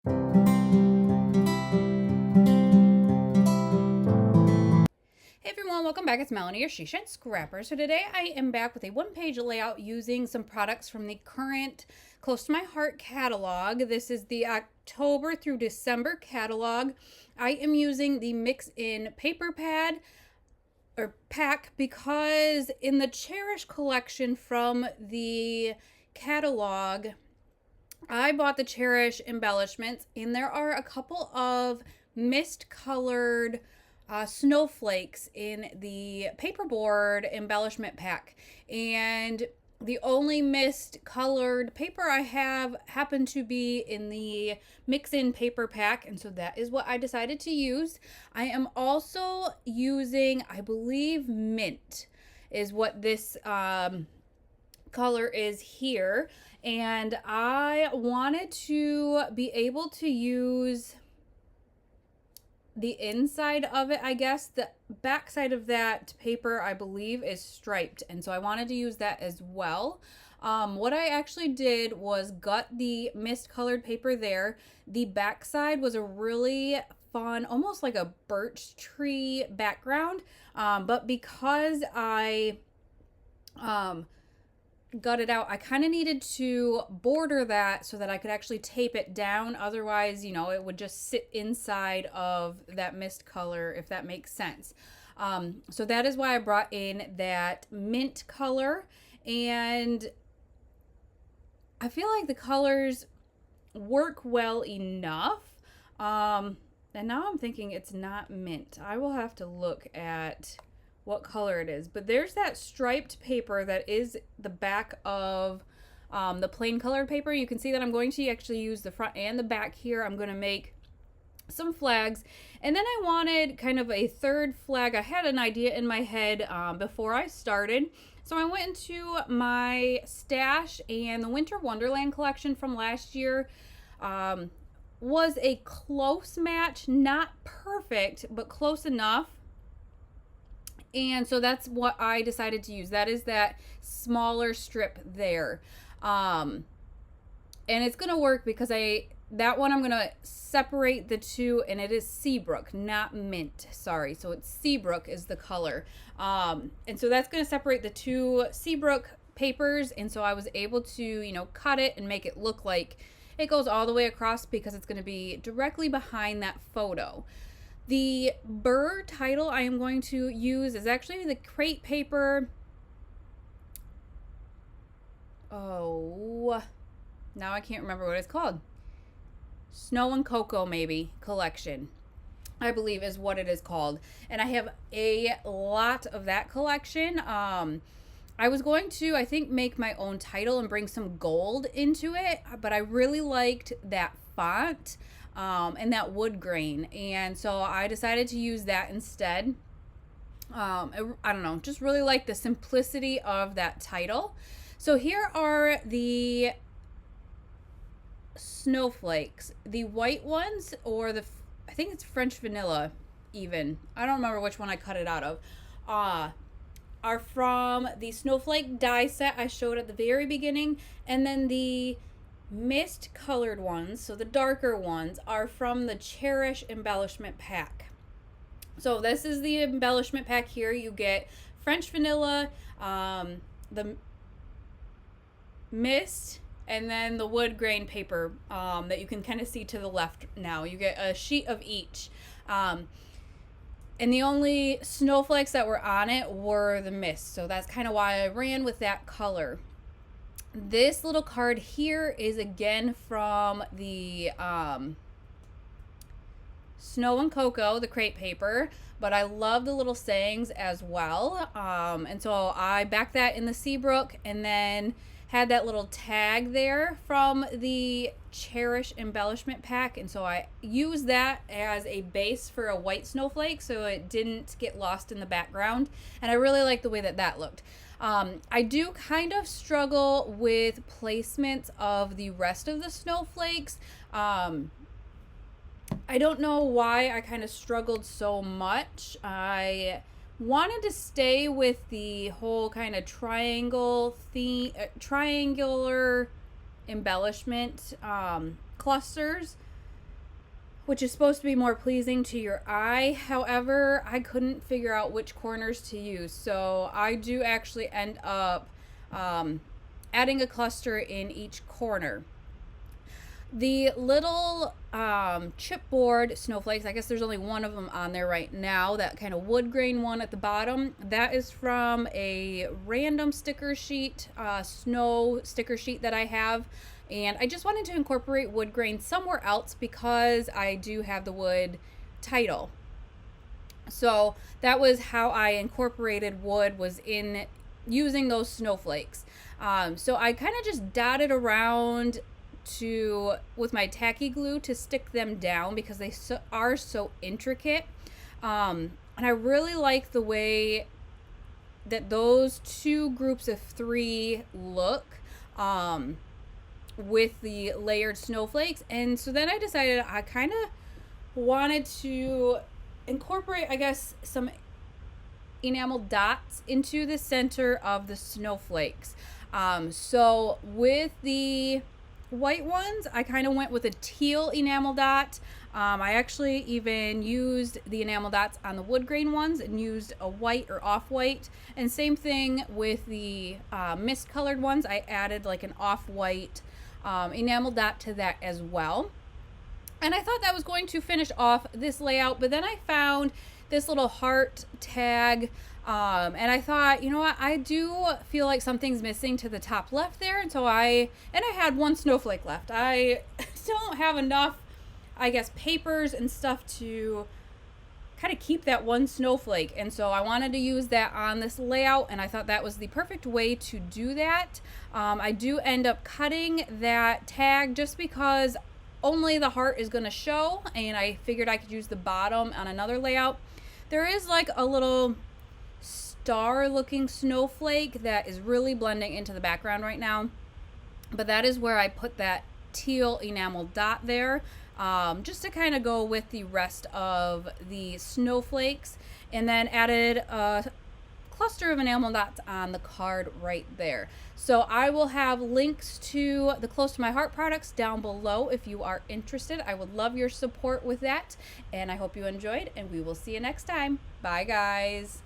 Hey everyone, welcome back. It's Melanie, your She Shine Scrapper. So today I am back with a one-page layout using some products from the current Close to My Heart catalog. This is the October through December catalog. I am using the Mix In paper pad or pack because in the Cherish collection from the catalog, I bought the Cherish embellishments, and there are a couple of mist colored snowflakes in the paperboard embellishment pack, and the only mist colored paper I have happened to be in the mix in paper pack, and so that is what I decided to use. I am also using, I believe, mint is what this color is here, and I wanted to be able to use the inside of it. I guess the back side of that paper, I believe, is striped, and so I wanted to use that as well. What I actually did was gut the mist colored paper there. The back side was a really fun, almost like a birch tree background, but because I gutted out, I kind of needed to border that so that I could actually tape it down. Otherwise, it would just sit inside of that mist color, if that makes sense. So that is why I brought in that mint color, and I feel like the colors work well enough. And now I'm thinking it's not mint. I will have to look at what color it is, but there's that striped paper that is the back of the plain colored paper. You can see that I'm going to actually use the front and the back here. I'm going to make some flags, and then I wanted kind of a third flag. I had an idea in my head before I started, so I went into my stash, and the Winter Wonderland collection from last year was a close match, not perfect, but close enough. And so that's what I decided to use. That is that smaller strip there. And it's going to work because that one I'm going to separate the two, and it is Seabrook, not mint. Sorry. So it's Seabrook is the color. And so that's going to separate the two Seabrook papers. And so I was able to, cut it and make it look like it goes all the way across because it's going to be directly behind that photo. The BRR title I am going to use is actually the crate paper. Oh, now I can't remember what it's called. Snow and Cocoa, maybe, collection, I believe is what it is called. And I have a lot of that collection. I was going to, I think, make my own title and bring some gold into it, but I really liked that font and that wood grain, and so I decided to use that instead. I don't know, just really like the simplicity of that title. So here are the snowflakes, the white ones, or I think it's French vanilla even. I don't remember which one I cut it out of. Are from the snowflake die set I showed at the very beginning, and then the mist colored ones, so the darker ones, are from the Cherish embellishment pack. So this is the embellishment pack here. You get French vanilla, the mist, and then the wood grain paper that you can kind of see to the left now. You get a sheet of each. And the only snowflakes that were on it were the mist. So that's kind of why I ran with that color. This little card here is again from the Snow and Cocoa, the crate paper, but I love the little sayings as well. And so I backed that in the Seabrook, and then had that little tag there from the Cherish embellishment pack, and so I used that as a base for a white snowflake so it didn't get lost in the background, and I really like the way that looked. I do kind of struggle with placements of the rest of the snowflakes. I don't know why I kind of struggled so much. I wanted to stay with the whole kind of triangular embellishment clusters, which is supposed to be more pleasing to your eye. However, I couldn't figure out which corners to use, so I do actually end up adding a cluster in each corner. The little chipboard snowflakes, I guess there's only one of them on there right now, that kind of wood grain one at the bottom, that is from a random sticker sheet, snow sticker sheet that I have. And I just wanted to incorporate wood grain somewhere else because I do have the wood title. So that was how I incorporated wood, was in using those snowflakes. So I kind of just dotted around with my tacky glue to stick them down because they are so intricate. And I really like the way that those two groups of three look with the layered snowflakes. And so then I decided I kind of wanted to incorporate, I guess, some enamel dots into the center of the snowflakes. So with the white ones, I kind of went with a teal enamel dot. I actually even used the enamel dots on the wood grain ones and used a white or off-white. And same thing with the mist colored ones. I added like an off-white enamel dot to that as well. And I thought that was going to finish off this layout, but then I found this little heart tag. And I thought, you know what, I do feel like something's missing to the top left there. And so I had one snowflake left. I don't have enough, I guess, papers and stuff to kind of keep that one snowflake. And so I wanted to use that on this layout, and I thought that was the perfect way to do that. I do end up cutting that tag just because only the heart is going to show, and I figured I could use the bottom on another layout. There is like a little star looking snowflake that is really blending into the background right now, but that is where I put that teal enamel dot there, just to kind of go with the rest of the snowflakes, and then added a cluster of enamel dots on the card right there. So I will have links to the Close to My Heart products down below if you are interested. I would love your support with that, and I hope you enjoyed, and we will see you next time. Bye guys.